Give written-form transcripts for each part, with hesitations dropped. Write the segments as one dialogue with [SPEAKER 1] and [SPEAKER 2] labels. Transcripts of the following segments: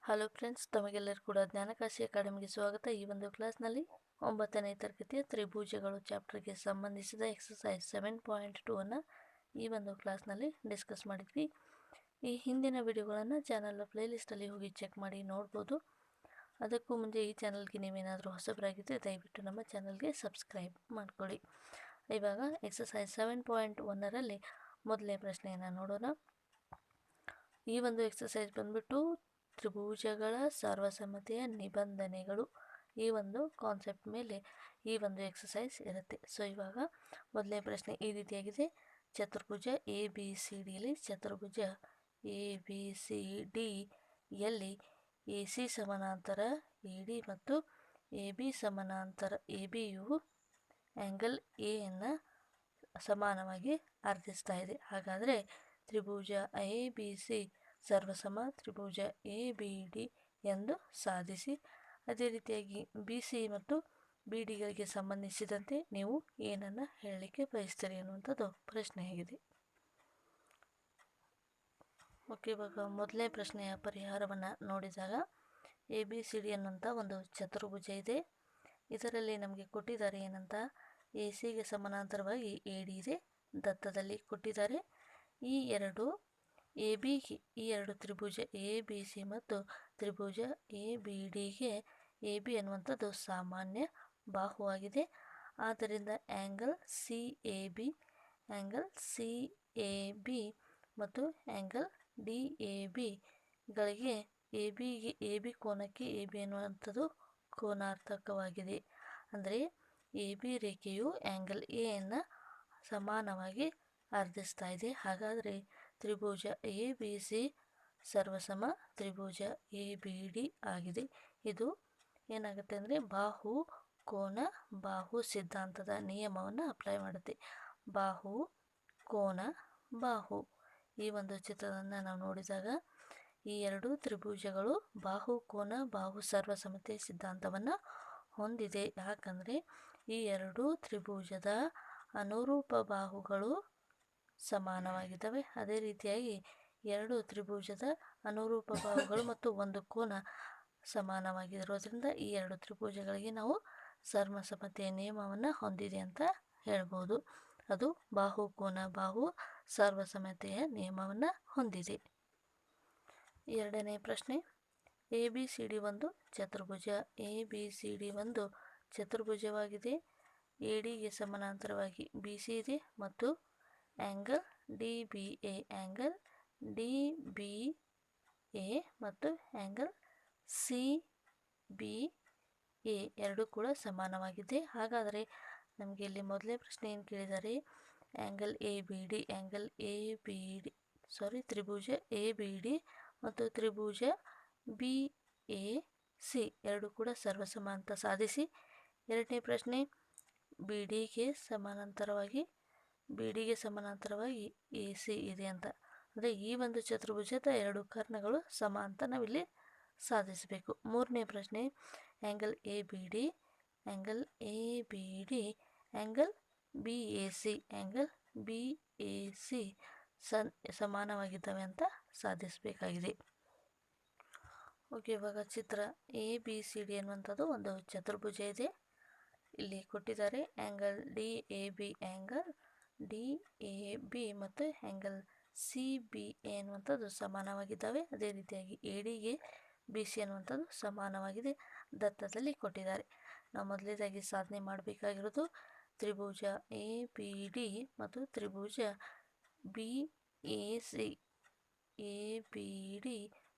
[SPEAKER 1] Hello friends, ತಮಗೆಲ್ಲರೂ ಕೂಡ ಜ್ಞಾನಕಾಶಿ ಅಕಾಡೆಮಿಗೆ ಸ್ವಾಗತ. ಈ ಒಂದು ಕ್ಲಾಸ್ನಲ್ಲಿ 9ನೇ ತರಗತಿಯ ತ್ರಿಭುಜಗಳು ಚಾಪ್ಟರ್ಗೆ ಸಂಬಂಧಿಸಿದ ಎಕ್ಸಸೈಸ್ 7.2 ಅನ್ನು ಈ ಒಂದು ಕ್ಲಾಸ್ನಲ್ಲಿ ಡಿಸ್ಕಸ್ ಮಾಡಿದ್ವಿ. ಈ ಹಿಂದಿನ ವಿಡಿಯೋಗಳನ್ನು ಚಾನಲ್ ಪ್ಲೇಲಿಸ್ಟಲ್ಲಿ ಹೋಗಿ ಚೆಕ್ ಮಾಡಿ ನೋಡ್ಬೋದು. ಅದಕ್ಕೂ ಮುಂಚೆ ಈ ಚಾನಲ್ಗೆ ನೀವೇನಾದರೂ ಹೊಸಬರಾಗಿದ್ದರೆ ದಯವಿಟ್ಟು ನಮ್ಮ ಚಾನಲ್ಗೆ ಸಬ್ಸ್ಕ್ರೈಬ್ ಮಾಡ್ಕೊಳ್ಳಿ. ಇವಾಗ ಎಕ್ಸಸೈಸ್ 7.1ರಲ್ಲಿ ಮೊದಲನೇ ಪ್ರಶ್ನೆಯನ್ನು ನೋಡೋಣ. ಈ ಒಂದು ಎಕ್ಸಸೈಸ್ ಬಂದ್ಬಿಟ್ಟು ತ್ರಿಭುಜಗಳ ಸರ್ವಸಮ್ಮತೆಯ ನಿಬಂಧನೆಗಳು, ಈ ಒಂದು ಕಾನ್ಸೆಪ್ಟ್ ಮೇಲೆ ಈ ಒಂದು ಎಕ್ಸಸೈಸ್ ಇರುತ್ತೆ. ಸೊ ಇವಾಗ ಮೊದಲನೇ ಪ್ರಶ್ನೆ ಈ ರೀತಿಯಾಗಿದೆ. ಚತುರ್ಭುಜ ಎ ಬಿ ಸಿ ಡಿಯಲ್ಲಿ ಚತುರ್ಭುಜ ಎ ಬಿ ಸಿ ಡಿಯಲ್ಲಿ ಎ ಸಿ ಸಮಾನಾಂತರ ಎ ಡಿ ಮತ್ತು ಎ ಬಿ ಸಮಾನಾಂತರ ಎ ಬಿಯು ಆ್ಯಂಗಲ್ ಎ ಅನ್ನು ಸಮಾನವಾಗಿ ಅರ್ಧಿಸ್ತಾ ಇದೆ. ಹಾಗಾದರೆ ತ್ರಿಭುಜ ಎ ಬಿ ಸಿ ಸರ್ವಸಮ ತ್ರಿಭುಜ ಎ ಬಿ ಡಿ ಎಂದು ಸಾಧಿಸಿ. ಅದೇ ರೀತಿಯಾಗಿ ಬಿ ಸಿ ಮತ್ತು ಬಿ ಡಿಗಳಿಗೆ ಸಂಬಂಧಿಸಿದಂತೆ ನೀವು ಏನನ್ನು ಹೇಳಲಿಕ್ಕೆ ಬಯಸ್ತೀರಿ ಅನ್ನುವಂಥದ್ದು ಪ್ರಶ್ನೆಯಾಗಿದೆ. ಓಕೆ, ಇವಾಗ ಮೊದಲನೇ ಪ್ರಶ್ನೆಯ ಪರಿಹಾರವನ್ನು ನೋಡಿದಾಗ ಎ ಬಿ ಸಿ ಡಿ ಅನ್ನುವಂಥ ಒಂದು ಚತುರ್ಭುಜ ಇದೆ. ಇದರಲ್ಲಿ ನಮಗೆ ಕೊಟ್ಟಿದ್ದಾರೆ ಏನಂತ, ಎ ಸಿಗೆ ಸಮಾನಾಂತರವಾಗಿ ಎ ಡಿ ಇದೆ, ದತ್ತದಲ್ಲಿ ಕೊಟ್ಟಿದ್ದಾರೆ. ಈ ಎರಡು ತ್ರಿಭುಜ ಎ ಬಿ ಸಿ ಮತ್ತು ತ್ರಿಭುಜ ಎ ಬಿ ಡಿಗೆ ಎ ಬಿ ಅನ್ನುವಂಥದ್ದು ಸಾಮಾನ್ಯ ಬಾಹುವಾಗಿದೆ. ಆದ್ದರಿಂದ ಆ್ಯಂಗಲ್ ಸಿ ಎ ಬಿ ಮತ್ತು ಆ್ಯಂಗಲ್ ಡಿ ಎ ಬಿಗಳಿಗೆ ಎ ಬಿ ಕೋನಕ್ಕೆ ಎ ಬಿ ಅನ್ನುವಂಥದ್ದು ಕೋನಾರ್ಥಕವಾಗಿದೆ. ಅಂದರೆ ಎ ಬಿ ರೇಖೆಯು ಆ್ಯಂಗಲ್ ಎ ಅನ್ನು ಸಮಾನವಾಗಿ ಅರ್ಧಿಸ್ತಾ ಇದೆ. ಹಾಗಾದರೆ ತ್ರಿಭುಜ ಎ ಬಿ ಸಿ ಸರ್ವಸಮ ತ್ರಿಭುಜ ಎ ಬಿ ಡಿ ಆಗಿದೆ. ಇದು ಏನಾಗುತ್ತೆ ಅಂದರೆ ಬಾಹು ಸಿದ್ಧಾಂತದ ನಿಯಮವನ್ನು ಅಪ್ಲೈ ಮಾಡುತ್ತೆ. ಬಾಹು ಕೋನ ಬಾಹು ಈ ಒಂದು ಚಿತ್ರವನ್ನು ನಾವು ನೋಡಿದಾಗ ಈ ಎರಡು ತ್ರಿಭುಜಗಳು ಬಾಹು ಕೋನ ಬಾಹು ಸರ್ವಸಮತೆ ಸಿದ್ಧಾಂತವನ್ನು ಹೊಂದಿದೆ. ಯಾಕಂದರೆ ಈ ಎರಡು ತ್ರಿಭುಜದ ಅನುರೂಪ ಬಾಹುಗಳು ಸಮಾನವಾಗಿದ್ದಾವೆ. ಅದೇ ರೀತಿಯಾಗಿ ಎರಡು ತ್ರಿಭುಜದ ಅನುರೂಪ ಬಾಹುಗಳು ಮತ್ತು ಒಂದು ಕೋನ ಸಮಾನವಾಗಿರೋದ್ರಿಂದ ಈ ಎರಡು ತ್ರಿಭುಜಗಳಿಗೆ ನಾವು ಸರ್ವಸಮತೆಯ ನಿಯಮವನ್ನು ಹೊಂದಿದೆ ಅಂತ ಹೇಳ್ಬೋದು. ಅದು ಬಾಹು ಕೋನ ಬಾಹು ಸರ್ವಸಮತೆಯ ನಿಯಮವನ್ನು ಹೊಂದಿದೆ. ಎರಡನೇ ಪ್ರಶ್ನೆ, ಎ ಬಿ ಸಿ ಡಿ ಒಂದು ಚತುರ್ಭುಜ. ಎ ಬಿ ಸಿ ಡಿ ಒಂದು ಚತುರ್ಭುಜವಾಗಿದೆ. ಎ ಡಿಗೆ ಸಮಾನಾಂತರವಾಗಿ ಬಿ ಸಿ ಇದೆ ಮತ್ತು ಆ್ಯಂಗಲ್ ಡಿ ಬಿ ಎ ಮತ್ತು ಆ್ಯಂಗಲ್ ಸಿ ಬಿ ಎ ಎರಡೂ ಕೂಡ ಸಮಾನವಾಗಿದೆ. ಹಾಗಾದರೆ ನಮಗೆ ಇಲ್ಲಿ ಮೊದಲೇ ಪ್ರಶ್ನೆ ಏನು ಕೇಳಿದ್ದಾರೆ, ತ್ರಿಭುಜ ಎ ಬಿ ಡಿ ಮತ್ತು ತ್ರಿಭುಜ ಬಿ ಎ ಸಿ ಎರಡು ಕೂಡ ಸರ್ವಸಮ ಅಂತ ಸಾಧಿಸಿ. ಎರಡನೇ ಪ್ರಶ್ನೆ, ಬಿ ಡಿಗೆ ಸಮಾನಾಂತರವಾಗಿ ಎ ಸಿ ಇದೆ ಅಂತ. ಅಂದರೆ ಈ ಒಂದು ಚತುರ್ಭುಜದ ಎರಡು ಕರ್ಣಗಳು ಸಮ ಅಂತ ನಾವಿಲ್ಲಿ ಸಾಧಿಸಬೇಕು. ಮೂರನೇ ಪ್ರಶ್ನೆ, angle A B D angle B A C ಸಮಾನವಾಗಿದ್ದಾವೆ ಅಂತ ಸಾಧಿಸಬೇಕಾಗಿದೆ. ಓಕೆ, ಇವಾಗ ಚಿತ್ರ ಎ ಬಿ ಸಿ ಡಿ ಅನ್ನುವಂಥದ್ದು ಒಂದು ಚತುರ್ಭುಜ ಇದೆ. ಇಲ್ಲಿ ಕೊಟ್ಟಿದ್ದಾರೆ ಆ್ಯಂಗಲ್ ಡಿ ಎ ಬಿ ಮತ್ತು ಆ್ಯಂಗಲ್ ಸಿ ಬಿ ಎ ಅನ್ನುವಂಥದ್ದು ಸಮಾನವಾಗಿದ್ದಾವೆ. ಅದೇ ರೀತಿಯಾಗಿ ಎ ಡಿಗೆ ಬಿ ಸಿ ಅನ್ನುವಂಥದ್ದು ಸಮಾನವಾಗಿದೆ, ದತ್ತದಲ್ಲಿ ಕೊಟ್ಟಿದ್ದಾರೆ. ನಾವು ಮೊದಲನೇದಾಗಿ ಸಾಧನೆ ಮಾಡಬೇಕಾಗಿರೋದು ತ್ರಿಭುಜ ಎ ಬಿ ಡಿ ಮತ್ತು ತ್ರಿಭುಜ ಬಿ ಎ ಸಿ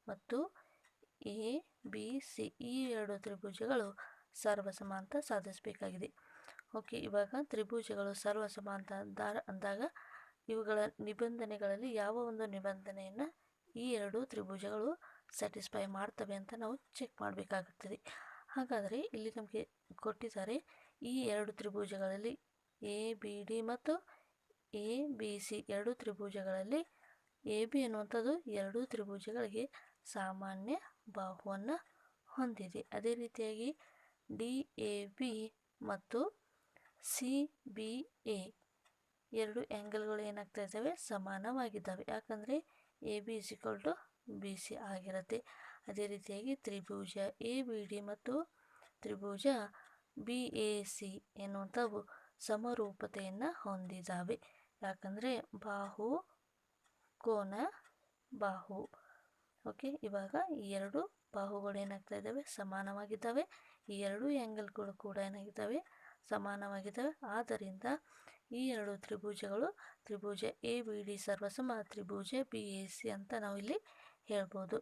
[SPEAKER 1] ಮತ್ತು ಎ ಬಿ ಸಿ ಈ ಎರಡು ತ್ರಿಭುಜಗಳು ಸರ್ವಸಮ ಅಂತ ಸಾಧಿಸಬೇಕಾಗಿದೆ. ಓಕೆ, ಇವಾಗ ತ್ರಿಭುಜಗಳು ಸರ್ವಸಮ ಅಂತ ಅಂದಾಗ ಇವುಗಳ ನಿಬಂಧನೆಗಳಲ್ಲಿ ಯಾವ ಒಂದು ನಿಬಂಧನೆಯನ್ನು ಈ ಎರಡು ತ್ರಿಭುಜಗಳು ಸ್ಯಾಟಿಸ್ಫೈ ಮಾಡ್ತವೆ ಅಂತ ನಾವು ಚೆಕ್ ಮಾಡಬೇಕಾಗುತ್ತದೆ. ಹಾಗಾದರೆ ಇಲ್ಲಿ ನಮಗೆ ಕೊಟ್ಟಿದ್ದಾರೆ ಈ ಎರಡು ತ್ರಿಭುಜಗಳಲ್ಲಿ ಎ ಬಿ ಡಿ ಮತ್ತು ಎ ಬಿ ಸಿ ಎರಡು ತ್ರಿಭುಜಗಳಲ್ಲಿ ಎ ಬಿ ಅನ್ನುವಂಥದ್ದು ಎರಡೂ ತ್ರಿಭುಜಗಳಿಗೆ ಸಾಮಾನ್ಯ ಬಾಹುವನ್ನು ಹೊಂದಿದೆ. ಅದೇ ರೀತಿಯಾಗಿ ಡಿ ಎ ಬಿ ಮತ್ತು ಸಿ ಬಿ ಎ ಎರಡು ಆ್ಯಂಗಲ್ಗಳು ಏನಾಗ್ತಾ ಇದ್ದಾವೆ, ಸಮಾನವಾಗಿದ್ದಾವೆ. ಯಾಕಂದರೆ ಎ ಬಿ = ಬಿ ಸಿ ಆಗಿರುತ್ತೆ. ಅದೇ ರೀತಿಯಾಗಿ ತ್ರಿಭುಜ ಎ ಬಿ ಡಿ ಮತ್ತು ತ್ರಿಭುಜ ಬಿ ಎ ಸಿ ಎನ್ನುವಂಥವು ಸಮರೂಪತೆಯನ್ನು ಹೊಂದಿದ್ದಾವೆ. ಯಾಕಂದರೆ ಬಾಹು ಕೋನ ಬಾಹು. ಓಕೆ, ಇವಾಗ ಈ ಎರಡು ಬಾಹುಗಳು ಏನಾಗ್ತಾ ಇದ್ದಾವೆ, ಸಮಾನವಾಗಿದ್ದಾವೆ. ಈ ಎರಡು ಆ್ಯಂಗಲ್ಗಳು ಕೂಡ ಏನಾಗಿದ್ದಾವೆ, ಸಮಾನವಾಗಿದ್ದಾವೆ. ಆದ್ದರಿಂದ ಈ ಎರಡು ತ್ರಿಭುಜಗಳು ತ್ರಿಭುಜ ಎ ಬಿ ಡಿ ಸರ್ವಸಮ ತ್ರಿಭುಜ ಬಿ ಎ ಸಿ ಅಂತ ನಾವು ಇಲ್ಲಿ ಹೇಳ್ಬೋದು.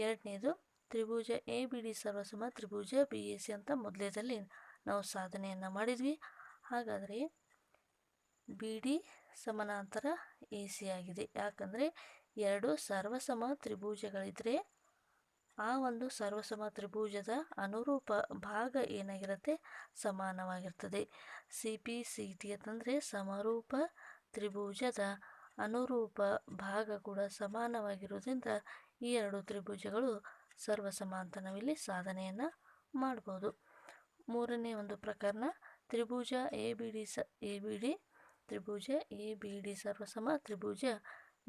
[SPEAKER 1] ಎರಡನೇದು ತ್ರಿಭುಜ ಎ ಬಿ ಡಿ ಸರ್ವಸಮ ತ್ರಿಭುಜ ಬಿ ಎ ಸಿ ಅಂತ ಮೊದಲೇದಲ್ಲಿ ನಾವು ಸಾಧನೆಯನ್ನು ಮಾಡಿದ್ವಿ. ಹಾಗಾದರೆ ಬಿ ಡಿ ಸಮಾನಾಂತರ ಎ ಸಿ ಆಗಿದೆ. ಯಾಕಂದರೆ ಎರಡು ಸರ್ವಸಮ ತ್ರಿಭುಜಗಳಿದ್ದರೆ ಆ ಒಂದು ಸರ್ವಸಮ ತ್ರಿಭುಜದ ಅನುರೂಪ ಭಾಗ ಏನಾಗಿರುತ್ತೆ, ಸಮಾನವಾಗಿರ್ತದೆ. ಸಿ ಪಿ ಸಿ ಟಿ ಅಂತಂದರೆ ಸಮರೂಪ ತ್ರಿಭುಜದ ಅನುರೂಪ ಭಾಗ ಕೂಡ ಸಮಾನವಾಗಿರೋದ್ರಿಂದ ಈ ಎರಡು ತ್ರಿಭುಜಗಳು ಸರ್ವಸಮ ಅಂತ ನಾವಿಲ್ಲಿ ಸಾಧನೆಯನ್ನು ಮಾಡ್ಬೋದು. ಮೂರನೇ ಒಂದು ಪ್ರಕರಣ ತ್ರಿಭುಜ ಎ ಬಿ ಡಿ ತ್ರಿಭುಜ ಎ ಬಿ ಡಿ ಸರ್ವಸಮ ತ್ರಿಭುಜ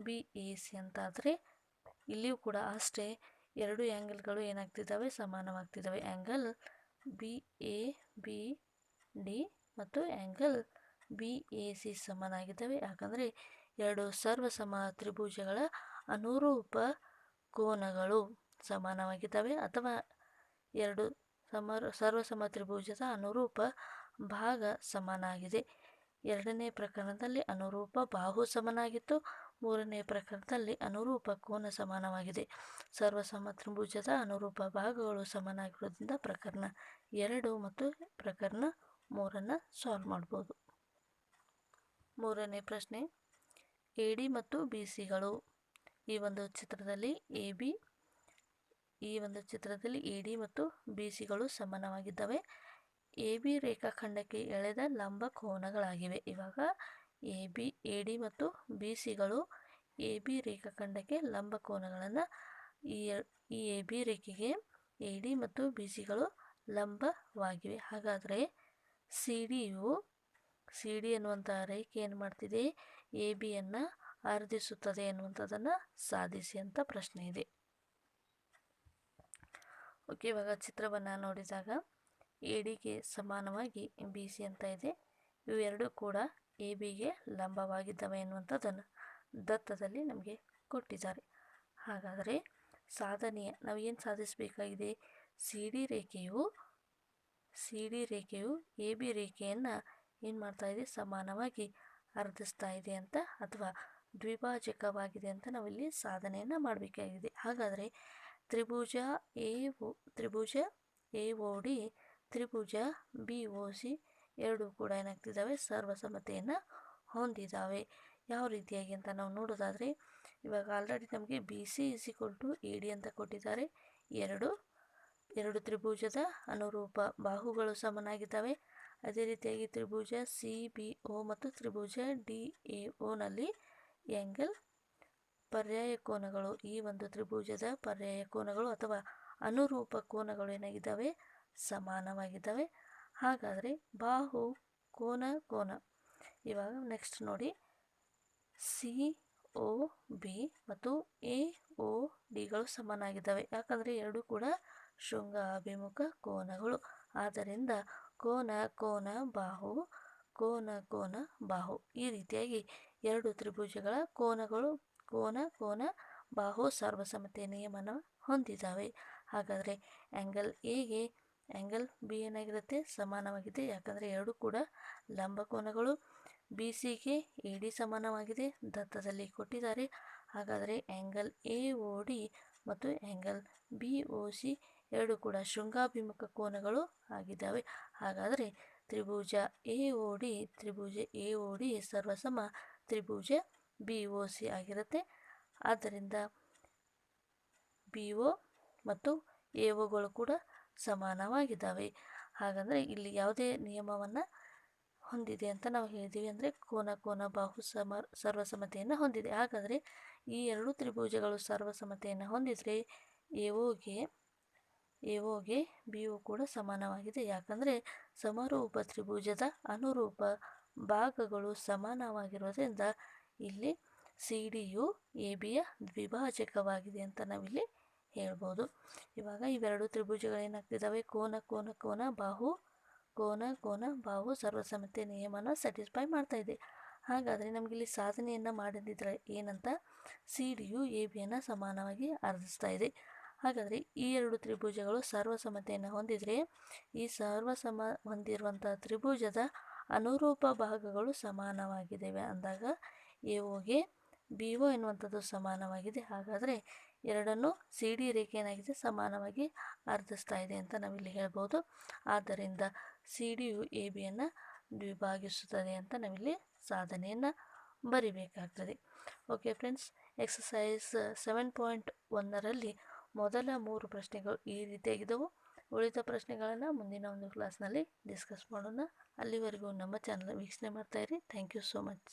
[SPEAKER 1] ಬಿ ಎ ಸಿ ಅಂತಾದರೆ ಇಲ್ಲಿಯೂ ಕೂಡ ಅಷ್ಟೇ ಎರಡು ಆ್ಯಂಗಲ್ಗಳು ಏನಾಗ್ತಿದ್ದಾವೆ, ಸಮಾನವಾಗ್ತಿದ್ದಾವೆ. Angle B A B D ಮತ್ತು ಆ್ಯಂಗಲ್ ಬಿ ಎ ಸಿ ಸಮನಾಗಿದ್ದಾವೆ. ಯಾಕಂದರೆ ಎರಡು ಸರ್ವಸಮ ತ್ರಿಭುಜಗಳ ಅನುರೂಪ ಕೋನಗಳು ಸಮಾನವಾಗಿದ್ದಾವೆ, ಅಥವಾ ಎರಡು ಸರ್ವಸಮ ತ್ರಿಭುಜದ ಅನುರೂಪ ಭಾಗ ಸಮಾನಾಗಿದೆ. ಎರಡನೇ ಪ್ರಕರಣದಲ್ಲಿ ಅನುರೂಪ ಬಾಹು ಸಮನಾಗಿತ್ತು. ಮೂರನೇ ಪ್ರಕರಣದಲ್ಲಿ ಅನುರೂಪ ಕೋನ ಸಮಾನವಾಗಿದೆ. ಸರ್ವಸಮ ತ್ರಿಭುಜದ ಅನುರೂಪ ಭಾಗಗಳು ಸಮಾನಾಗಿರೋದ್ರಿಂದ ಪ್ರಕರಣ 2 ಮತ್ತು ಪ್ರಕರಣ 3 ಸಾಲ್ವ್ ಮಾಡ್ಬೋದು. ಮೂರನೇ ಪ್ರಶ್ನೆ, ಎ ಡಿ ಮತ್ತು ಬಿ ಸಿಗಳು ಈ ಒಂದು ಚಿತ್ರದಲ್ಲಿ ಎ ಡಿ ಮತ್ತು ಬಿ ಸಿಗಳು ಸಮಾನವಾಗಿದ್ದಾವೆ. ಎ ಬಿ ರೇಖಾಖಂಡಕ್ಕೆ ಎಳೆದ ಲಂಬ ಕೋನಗಳಾಗಿವೆ. ಇವಾಗ ಎ ಡಿ ಮತ್ತು ಬಿ ಸಿಗಳು ಎ ಬಿ ರೇಖಾಖಂಡಕ್ಕೆ ಲಂಬ ಕೋನಗಳನ್ನು, ಈ ಎ ಬಿ ರೇಖೆಗೆ ಎ ಡಿ ಮತ್ತು ಬಿ ಸಿಗಳು ಲಂಬವಾಗಿವೆ. ಹಾಗಾದರೆ ಸಿ ಡಿ ಎನ್ನುವಂಥ ರೇಖೆ ಏನು ಮಾಡ್ತಿದೆ, ಎ ಬಿಯನ್ನು ಅರ್ಧಿಸುತ್ತದೆ ಎನ್ನುವಂಥದ್ದನ್ನು ಸಾಧಿಸಿ ಅಂತ ಪ್ರಶ್ನೆ ಇದೆ. ಓಕೆ, ಇವಾಗ ಚಿತ್ರವನ್ನು ನೋಡಿದಾಗ ಎ ಡಿಗೆ ಸಮಾನವಾಗಿ ಬಿ ಸಿ ಅಂತ ಇದೆ. ಇವೆರಡೂ ಕೂಡ ಎ ಬಿಗೆ ಲಂಬವಾಗಿದ್ದಾವೆ ಎನ್ನುವಂಥದ್ದನ್ನು ದತ್ತದಲ್ಲಿ ನಮಗೆ ಕೊಟ್ಟಿದ್ದಾರೆ. ಹಾಗಾದರೆ ನಾವು ಏನು ಸಾಧಿಸಬೇಕಾಗಿದೆ, ಸಿ ಡಿ ರೇಖೆಯು ಎ ಬಿ ರೇಖೆಯನ್ನು ಏನು ಮಾಡ್ತಾ ಇದೆ, ಸಮಾನವಾಗಿ ಅರ್ಧಿಸ್ತಾ ಇದೆ ಅಂತ, ಅಥವಾ ದ್ವಿಭಾಜಕವಾಗಿದೆ ಅಂತ ನಾವಿಲ್ಲಿ ಸಾಧನೆಯನ್ನು ಮಾಡಬೇಕಾಗಿದೆ. ಹಾಗಾದರೆ ತ್ರಿಭುಜ ಎ ಒ ಡಿ ತ್ರಿಭುಜ ಬಿ ಒ ಸಿ ಎರಡೂ ಕೂಡ ಏನಾಗ್ತಿದ್ದಾವೆ, ಸರ್ವಸಮತೆಯನ್ನು ಹೊಂದಿದ್ದಾವೆ. ಯಾವ ರೀತಿಯಾಗಿ ಅಂತ ನಾವು ನೋಡೋದಾದರೆ, ಇವಾಗ ಆಲ್ರೆಡಿ ನಮಗೆ ಬಿ ಸಿ ಎ ಡಿ ಅಂತ ಕೊಟ್ಟಿದ್ದಾರೆ. ಎರಡು ತ್ರಿಭುಜದ ಅನುರೂಪ ಬಾಹುಗಳು ಸಮನಾಗಿದ್ದಾವೆ. ಅದೇ ರೀತಿಯಾಗಿ ತ್ರಿಭುಜ ಸಿ ಬಿ ಒ ಮತ್ತು ತ್ರಿಭುಜ ಡಿ ಎ ಒನಲ್ಲಿ ಆ್ಯಂಗಲ್ ಪರ್ಯಾಯ ಕೋನಗಳು, ಈ ಒಂದು ತ್ರಿಭುಜದ ಪರ್ಯಾಯ ಕೋನಗಳು ಅಥವಾ ಅನುರೂಪ ಕೋನಗಳು ಏನಾಗಿದ್ದಾವೆ, ಸಮಾನವಾಗಿದ್ದಾವೆ. ಹಾಗಾದರೆ ಬಾಹು ಕೋನ ಇವಾಗ ನೆಕ್ಸ್ಟ್ ನೋಡಿ, ಸಿ ಒ ಬಿ ಮತ್ತು ಎ ಒ ಡಿಗಳು ಸಮನಾಗಿದ್ದಾವೆ. ಯಾಕಂದರೆ ಎರಡೂ ಕೂಡ ಶೃಂಗ ಅಭಿಮುಖ ಕೋನಗಳು. ಆದ್ದರಿಂದ ಕೋನ ಬಾಹು ಈ ರೀತಿಯಾಗಿ ಎರಡು ತ್ರಿಭುಜಗಳ ಕೋನ ಬಾಹು ಸರ್ವಸಮತೆಯ ನಿಯಮನ ಹೊಂದಿದ್ದಾವೆ. ಹಾಗಾದರೆ ಆ್ಯಂಗಲ್ ಎಗೆ ಆ್ಯಂಗಲ್ ಬಿ ಏನಾಗಿರುತ್ತೆ, ಸಮಾನವಾಗಿದೆ. ಯಾಕಂದರೆ ಎರಡೂ ಕೂಡ ಲಂಬ ಕೋನಗಳು. ಬಿ ಸಿಗೆ ಎ ಡಿ ಸಮಾನವಾಗಿದೆ, ದತ್ತದಲ್ಲಿ ಕೊಟ್ಟಿದ್ದಾರೆ. ಹಾಗಾದರೆ ಆ್ಯಂಗಲ್ ಎ ಒ ಡಿ ಮತ್ತು ಆ್ಯಂಗಲ್ ಬಿ ಒ ಸಿ ಎರಡೂ ಕೂಡ ಶೃಂಗಾಭಿಮುಖ ಕೋನಗಳು ಆಗಿದ್ದಾವೆ. ಹಾಗಾದರೆ ತ್ರಿಭುಜ ಎ ಒ ಡಿ ಸರ್ವಸಮ ತ್ರಿಭುಜ ಬಿ ಒ ಸಿ ಆಗಿರುತ್ತೆ. ಆದ್ದರಿಂದ ಬಿ ಒ ಮತ್ತು ಎ ಒಗಳು ಕೂಡ ಸಮಾನವಾಗಿದ್ದಾವೆ. ಹಾಗಾದರೆ ಇಲ್ಲಿ ಯಾವುದೇ ನಿಯಮವನ್ನು ಹೊಂದಿದೆ ಅಂತ ನಾವು ಹೇಳಿದ್ದೀವಿ ಅಂದರೆ ಕೋನ ಬಾಹು ಸರ್ವಸಮತೆಯನ್ನು ಹೊಂದಿದೆ. ಹಾಗಾದರೆ ಈ ಎರಡು ತ್ರಿಭುಜಗಳು ಸರ್ವಸಮತೆಯನ್ನು ಹೊಂದಿದರೆ ಎ ಒಗೆ ಬಿ ಒ ಕೂಡ ಸಮಾನವಾಗಿದೆ. ಯಾಕಂದರೆ ಸಮರೂಪ ತ್ರಿಭುಜದ ಅನುರೂಪ ಭಾಗಗಳು ಸಮಾನವಾಗಿರೋದ್ರಿಂದ ಇಲ್ಲಿ ಸಿ ಡಿಯು ಎ ಬಿಯ ದ್ವಿಭಾಜಕವಾಗಿದೆ ಅಂತ ನಾವಿಲ್ಲಿ ಹೇಳ್ಬೋದು. ಇವಾಗ ಇವೆರಡು ತ್ರಿಭುಜಗಳು ಏನಾಗ್ತಿದ್ದಾವೆ, ಕೋನ ಕೋನ ಕೋನ ಬಾಹು, ಕೋನ ಕೋನ ಬಾಹು ಸರ್ವಸಮ್ಮತಿ ನಿಯಮನ ಸ್ಯಾಟಿಸ್ಫೈ ಮಾಡ್ತಾ ಇದೆ. ಹಾಗಾದರೆ ನಮಗಿಲ್ಲಿ ಸಾಧನೆಯನ್ನು ಮಾಡಿದ್ರೆ ಏನಂತ, ಸಿ ಡಿಯು ಎ ಬಿಯನ್ನು ಸಮಾನವಾಗಿ ಅರ್ಧಿಸ್ತಾ ಇದೆ. ಹಾಗಾದರೆ ಈ ಎರಡು ತ್ರಿಭುಜಗಳು ಸರ್ವಸಮತೆಯನ್ನು ಹೊಂದಿದರೆ ಈ ಸರ್ವಸಮ ಹೊಂದಿರುವಂಥ ತ್ರಿಭುಜದ ಅನುರೂಪ ಭಾಗಗಳು ಸಮಾನವಾಗಿದ್ದಾವೆ ಅಂದಾಗ ಎ ಒಗೆ ಬಿ ಒ ಎನ್ನುವಂಥದ್ದು ಸಮಾನವಾಗಿದೆ. ಹಾಗಾದರೆ ಎರಡನ್ನು ಸಿ ಡಿ ರೇಖೆ ಏನಾಗಿದೆ, ಸಮಾನವಾಗಿ ಅರ್ಧಿಸ್ತಾ ಇದೆ ಅಂತ ನಾವಿಲ್ಲಿ ಹೇಳ್ಬೋದು. ಆದ್ದರಿಂದ ಸಿ ಡಿಯು ಎ ಬಿಯನ್ನು ದ್ವಿಭಾಗಿಸುತ್ತದೆ ಅಂತ ನಾವಿಲ್ಲಿ ಸಾಧನೆಯನ್ನು ಬರಿಬೇಕಾಗ್ತದೆ. ಓಕೆ ಫ್ರೆಂಡ್ಸ್, ಎಕ್ಸಸೈಸ್ 7.1ರಲ್ಲಿ ಮೊದಲ 3 ಪ್ರಶ್ನೆಗಳು ಈ ರೀತಿಯಾಗಿದ್ದವು. ಉಳಿದ ಪ್ರಶ್ನೆಗಳನ್ನು ಮುಂದಿನ ಒಂದು ಕ್ಲಾಸ್ನಲ್ಲಿ ಡಿಸ್ಕಸ್ ಮಾಡೋಣ. ಅಲ್ಲಿವರೆಗೂ ನಮ್ಮ ಚಾನಲ್ ವೀಕ್ಷಣೆ ಮಾಡ್ತಾಯಿರಿ. Thank you so much.